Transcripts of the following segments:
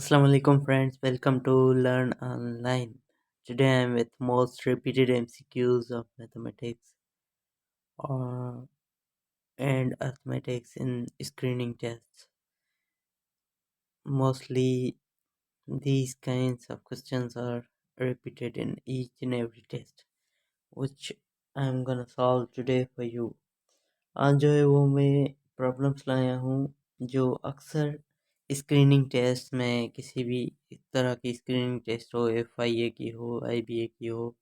Assalamu alaikum friends, welcome to Learn Online. Today I am with most repeated MCQs of mathematics or and arithmetics in screening tests. Mostly these kinds of questions are repeated in each and every test, which I am gonna solve today for you. आज जो है वो मैं problems लाया हूँ जो अक्सर screening test में किसी भी तरह की स्क्रीनिंग टेस्ट हो, FIA की हो, IBA की हो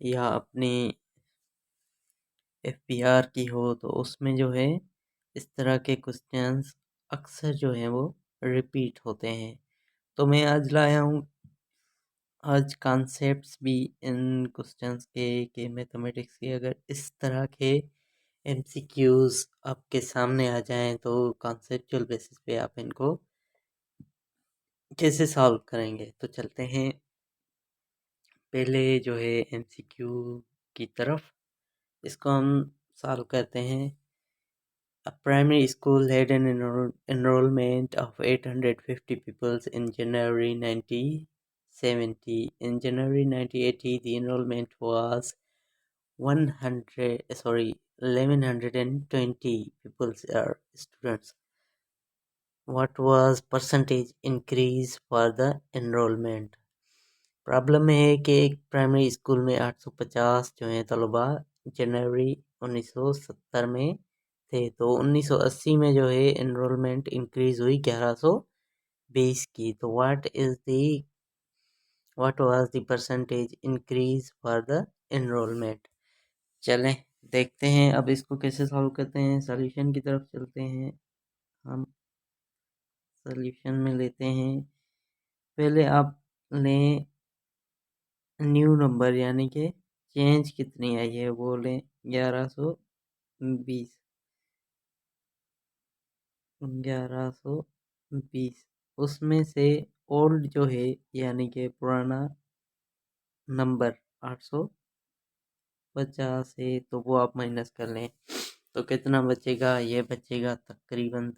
या अपनी FPR की हो, तो उसमें जो है इस तरह के क्वेश्चंस अक्सर जो हैं वो रिपीट होते हैं। तो मैं आज लाया हूँ आज कॉन्सेप्ट्स भी इन क्वेश्चंस के मैथमेटिक्स के अगर इस तरह के MCQs आपके सामने आ जाएं तो कॉन्सेप्चुअल बेसिस पे आप इनको कैसे सॉल्व करेंगे। तो चलते हैं पहले जो है MCQ की तरफ, इसको हम सॉल्व करते हैं। A primary school had an enrollment of 850 pupils in January 1970. In January 1980, the enrollment was 1120 pupils or students. What was percentage increase for the enrollment? Problem में है कि एक प्राइमरी स्कूल में 850 जो हैं तलबा जनवरी 1970 में थे, तो 1980 में जो है एनरोलमेंट इंक्रीज हुई 1120 की। तो what was the percentage increase for the enrolment. चलें देखते हैं अब इसको कैसे सॉल्व करते हैं। सॉल्यूशन की तरफ चलते हैं। हम सॉल्यूशन में लेते हैं, पहले आप लें न्यू नंबर यानी कि चेंज कितनी आई है वो लें 1120 1120। उसमें से ओल्ड जो है यानी कि पुराना नंबर 850 है, तो वो आप माइनस कर लें तो कितना बचेगा, ये बचेगा तकरीबन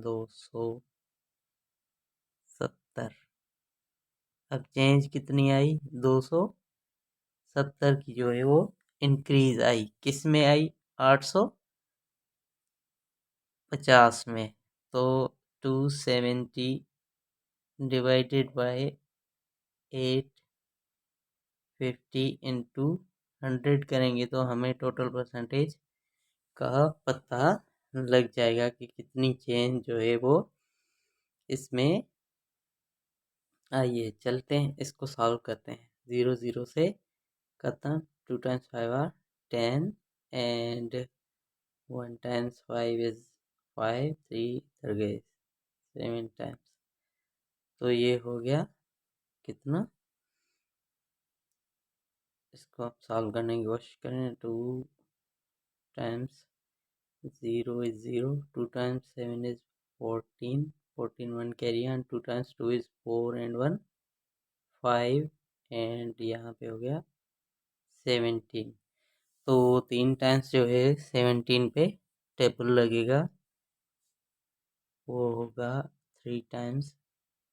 270। अब चेंज कितनी आई, 270 की जो है वो इंक्रीज आई, किस में आई, 850 में। तो 270 डिवाइडेड बाय 850 इंटू 100 करेंगे तो हमें टोटल परसेंटेज का पता लग जाएगा कि कितनी चेंज जो है वो इसमें आई है। चलते हैं इसको सॉल्व करते हैं। 0 से खत्म, 2 टाइम्स 5 आर 10 एंड 1 टाइम्स 5 इज 5, 3 इधर गए 7 टाइम्स। तो ये हो गया कितना, इसको आप सॉल्व करने की कोशिश करें। 2 times 0 is 0, 2 times 7 is 14, 1 carry on, 2 times 2 is 4 and 1 5 and यहाँ पे हो गया 17। तो 3 टाइम्स जो है 17 पे टेबल लगेगा, वो होगा 3 टाइम्स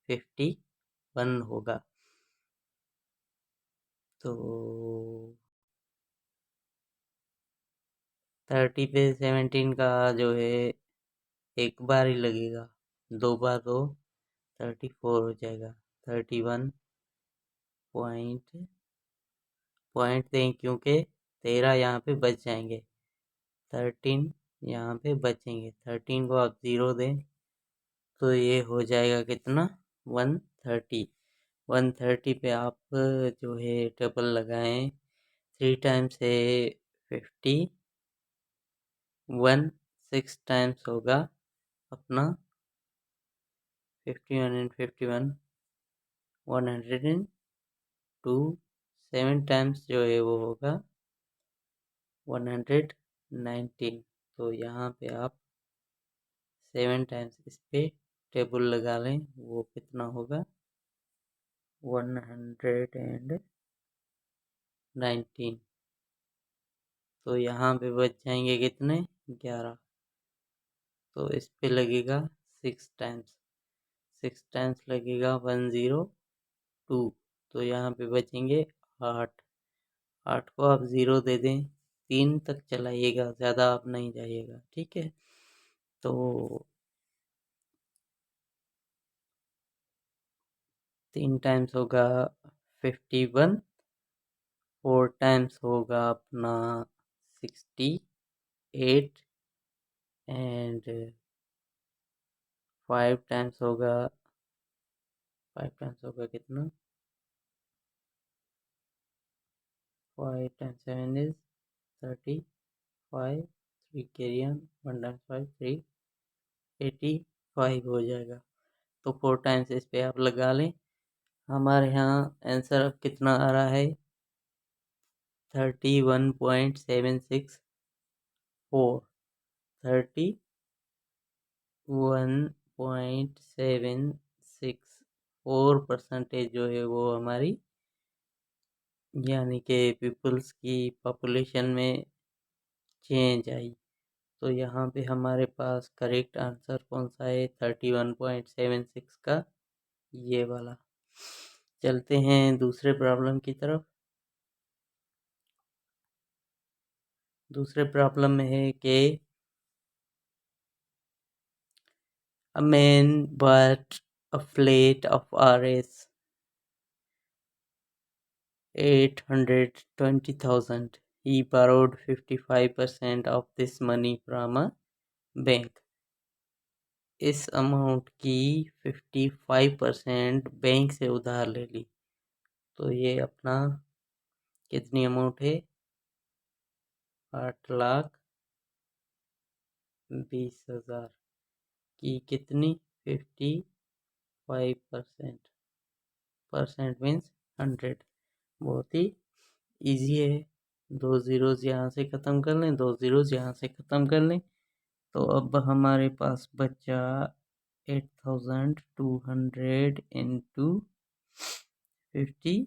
51 होगा। तो 30 पे 17 का जो है एक बार ही लगेगा, 2 बार तो 34 हो जाएगा। 31 पॉइंट दें क्योंकि 13 यहाँ पे बच जाएंगे, 13 यहाँ पे बचेंगे। 13 को आप 0 दें तो ये हो जाएगा कितना, 130। 130 पे आप जो है टेबल लगाएं, 3 टाइम्स है 50, 1 6 टाइम्स होगा अपना 51 एंड 51 102, 7 टाइम्स जो है वो होगा 119। तो यहाँ पे आप 7 टाइम्स इस पे टेबल लगा लें, वो कितना होगा 119। तो यहाँ पे बच जाएंगे कितने, 11। तो इस पे लगेगा 6 टाइम्स। 6 टाइम्स लगेगा 102, तो यहाँ पे बचेंगे 8। 8 को आप 0 दे दें, 3 तक चलाइएगा, ज़्यादा आप नहीं जाइएगा, ठीक है। तो 3 टाइम्स होगा 51, 4 टाइम्स होगा अपना 68, एंड 5 टाइम्स होगा, 5 टाइम्स होगा कितना, 5 times 7 is 35, 3 carry on, 1 times 5 3, 85 हो जाएगा। तो 4 टाइम्स इस पे आप लगा लें। हमारे यहाँ आंसर अब कितना आ रहा है, 31.764, 31.764% जो है वो हमारी, यानी कि पीपल्स की पॉपुलेशन में चेंज आई। तो यहाँ पे हमारे पास करेक्ट आंसर कौन सा है, 31.76 का, ये वाला। चलते हैं दूसरे प्रॉब्लम की तरफ। दूसरे प्रॉब्लम में है कि a man bought a flat of Rs 820,000. He borrowed 55% of this money from a bank. इस अमाउंट की 55% बैंक से उधार ले ली। तो ये अपना कितनी अमाउंट है, 8,20,000 की कितनी 55%, परसेंट मीन्स 100। बहुत ही ईजी है, 2 ज़ीरोज़ यहाँ से ख़त्म कर लें, 2 ज़ीरोज़ यहाँ से ख़त्म कर लें। तो अब हमारे पास बचा 8,200 इंटू 55।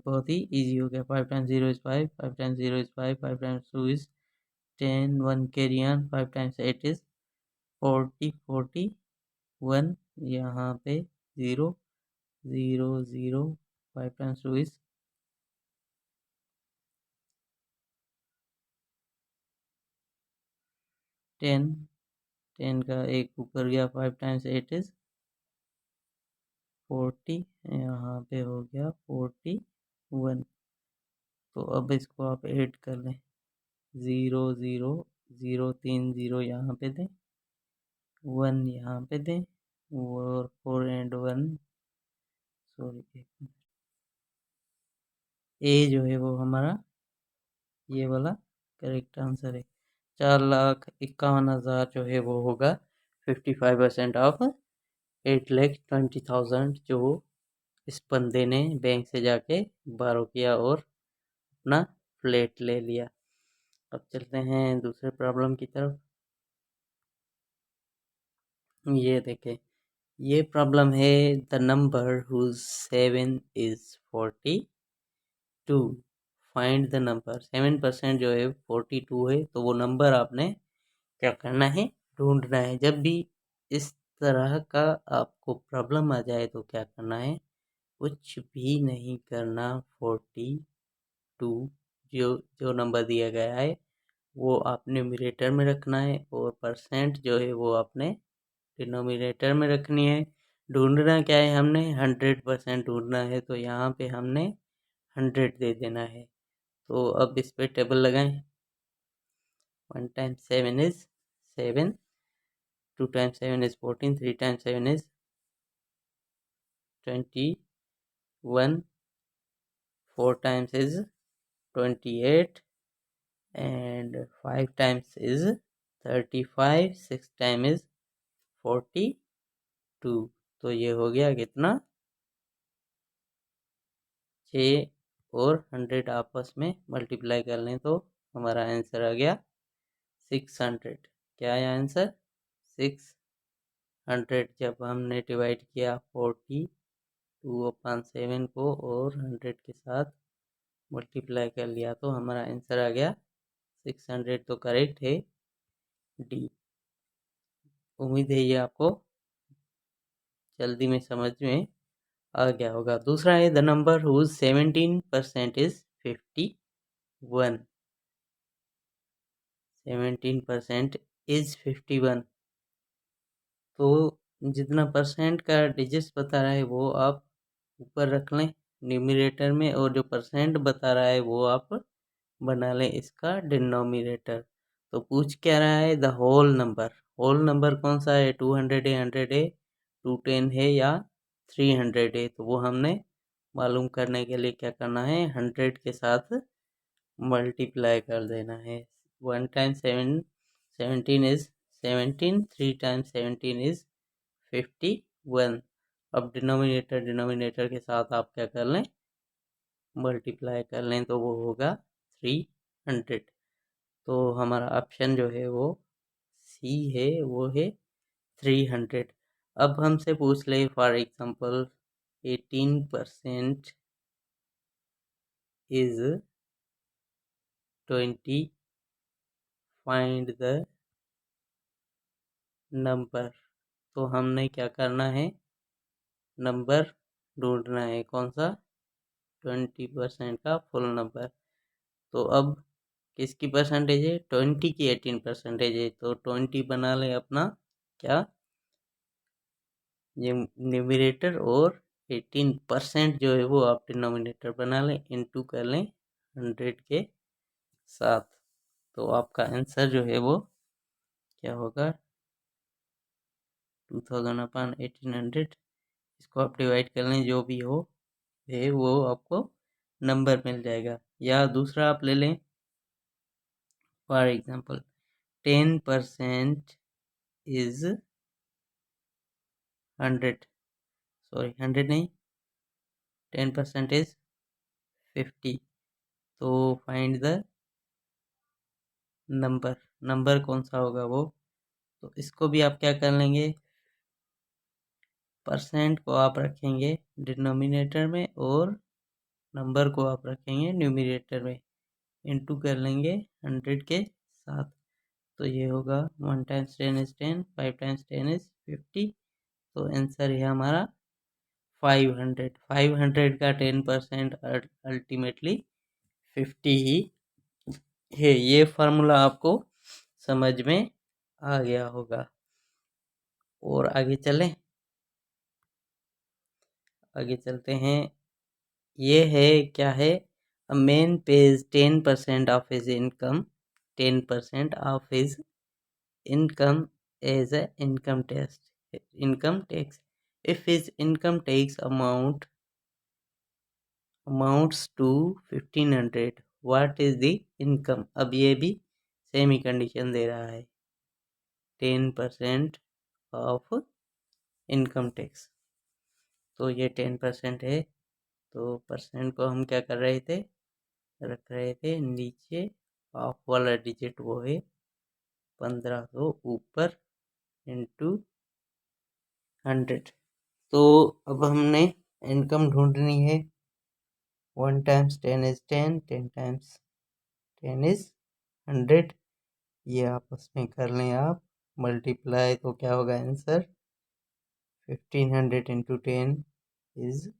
बहुत ही ईजी हो गया। 5 times 0 is 5, 5 times 0 is 5, 5 times 2 is 10, 1 carry on, 5 times 8 is 40, 41, यहाँ पे 0 0 0, 5 टाइम्स 2 इज़ 10, 10 का एक ऊपर गया, 5 टाइम्स 8 इज़ 40, यहाँ पे हो गया 41। तो अब इसको आप ऐड कर लें, 0 0 0, 3 0 यहाँ पे दें, 1 यहाँ पे दें, और 4 एंड 1, सॉरी, ए जो है वो हमारा ये वाला करेक्ट आंसर है। 4,51,000 जो है वो होगा 55% ऑफ 8,20,000 जो इस बंदे ने बैंक से जाके बारो किया और अपना फ्लैट ले लिया। अब चलते हैं दूसरे प्रॉब्लम की तरफ। ये देखें, ये प्रॉब्लम है, the number whose 7 is 42, find the number. 7% जो है 42 है, तो वो नंबर आपने क्या करना है, ढूंढना है। जब भी इस तरह का आपको प्रॉब्लम आ जाए तो क्या करना है, कुछ भी नहीं करना। 42 जो जो नंबर दिया गया है वो आपने न्यूमरेटर में रखना है, और परसेंट जो है वो आपने डिनोमिनेटर में रखनी है। ढूंढना क्या है, हमने 100% ढूंढना है, तो यहाँ पे हमने 100 दे देना है। तो अब इस पे टेबल लगाएं। 1 times 7 is 7, 2 times 7 is 14, 3 times 7 is 21, 4 times is 28, and 5 times is 35, 6 times is 42। तो ये हो गया कितना, 6 और 100 आपस में मल्टीप्लाई कर लें तो हमारा आंसर आ गया 600। क्या है आंसर, 600। जब हमने डिवाइड किया 42/7 को और 100 के साथ मल्टीप्लाई कर लिया तो हमारा आंसर आ गया 600। तो करेक्ट है डी। उम्मीद है ये आपको जल्दी में समझ में आ गया होगा। दूसरा है the number whose 17% is 51। 17% is 51। तो जितना परसेंट का डिजिट्स बता रहा है वो आप ऊपर रख लें न्यूमरेटर में, और जो परसेंट बता रहा है वो आप बना लें इसका डिनोमिनेटर। तो पूछ क्या रहा है, the whole number. Whole number कौन सा है, 200 है, 100 है, 210 है या 300 है। तो वो हमने मालूम करने के लिए क्या करना है, 100 के साथ मल्टीप्लाई कर देना है। 1 टाइम्स 17 इज 17, 3 टाइम्स 17 इज 51। अब डिनोमिनेटर के साथ आप क्या कर लें, मल्टीप्लाई कर लें, तो वो होगा 300। तो हमारा ऑप्शन जो है वो सी है, वो है 300। अब हमसे पूछ ले for example 18% is 20, find the number. तो हमने क्या करना है, नंबर ढूंढना है, कौन सा, 20% का फुल नंबर। तो अब किसकी परसेंटेज है, 20 की 18% है। तो 20 बना लें अपना क्या, ये न्यूमरेटर, और 18% जो है वो आप डिनोमिनेटर बना लें, इनटू कर लें 100 के साथ। तो आपका आंसर जो है वो क्या होगा, 2000 अपन 1800। इसको आप डिवाइड कर लें, जो भी हो है वो आपको नंबर मिल जाएगा। या दूसरा आप ले लें, फॉर एग्जांपल 10% इज 100, सॉरी 100 नहीं, 10% इज 50। तो फाइंड द नंबर, नंबर कौन सा होगा वो। तो इसको भी आप क्या कर लेंगे, परसेंट को आप रखेंगे डिनोमिनेटर में और नंबर को आप रखेंगे न्यूमरेटर में, इनटू कर लेंगे 100 के साथ। तो ये होगा 1 टाइम्स 10 इज 10, 5 टाइम्स 10 इज 50। तो आंसर है हमारा 500। 500 का 10% अल्टीमेटली 50 ही है। ये फार्मूला आपको समझ में आ गया होगा। और आगे चलें, आगे चलते हैं। ये है क्या है, a man pays 10% of his income, 10% of his income as a income tax if his income tax amounts to 1500, what is the income. अब ये भी सेम ही कंडीशन दे रहा है, 10% ऑफ इनकम टैक्स। तो ये 10% है, तो परसेंट को हम क्या कर रहे थे, रख रहे थे नीचे, ऑफ वाला डिजिट वो है 1500 ऊपर, इंटू 100। तो अब हमने इनकम ढूंढनी है, 1 टाइम्स 10 इज 10, 10 टाइम्स 10 इज 100। ये आपस में कर लें आप मल्टीप्लाई, तो क्या होगा आंसर, 1500 इंटू 10 इज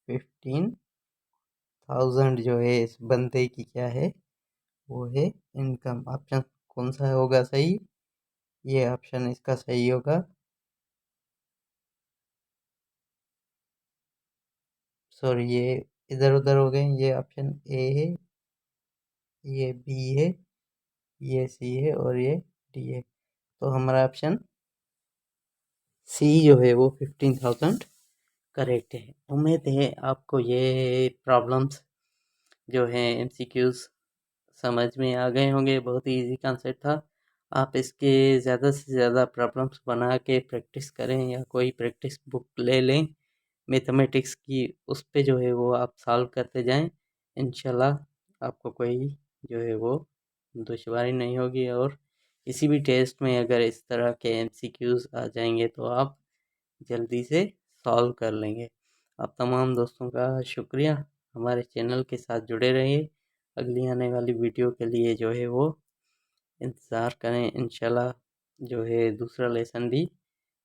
15,000। जो है इस बंदे की क्या है, वो है इनकम। ऑप्शन कौन सा होगा सही, ये ऑप्शन इसका सही होगा। सॉरी, ये इधर उधर हो गए, ये ऑप्शन ए है, ये बी है, ये सी है, और ये डी है। तो हमारा ऑप्शन सी जो है वो 15,000 करेक्ट है। उम्मीद है आपको ये प्रॉब्लम्स जो हैं एमसीक्यूज समझ में आ गए होंगे। बहुत ही इजी कॉन्सेप्ट था। आप इसके ज़्यादा से ज़्यादा प्रॉब्लम्स बना के प्रैक्टिस करें, या कोई प्रैक्टिस बुक ले लें मैथमेटिक्स की, उस पे जो है वो आप सॉल्व करते जाएं। इंशाल्लाह आपको कोई जो है वो दुश्वारी नहीं होगी, और किसी भी टेस्ट में अगर इस तरह के एमसीक्यूज आ जाएंगे तो आप जल्दी से सॉल्व कर लेंगे। आप तमाम दोस्तों का शुक्रिया, हमारे चैनल के साथ जुड़े रहिए। अगली आने वाली वीडियो के लिए जो है वो इंतज़ार करें। इंशाल्लाह जो है दूसरा लेसन भी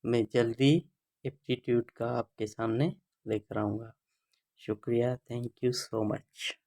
मैं जल्दी एप्टीट्यूड का आपके सामने लेकर आऊँगा। शुक्रिया, थैंक यू सो मच।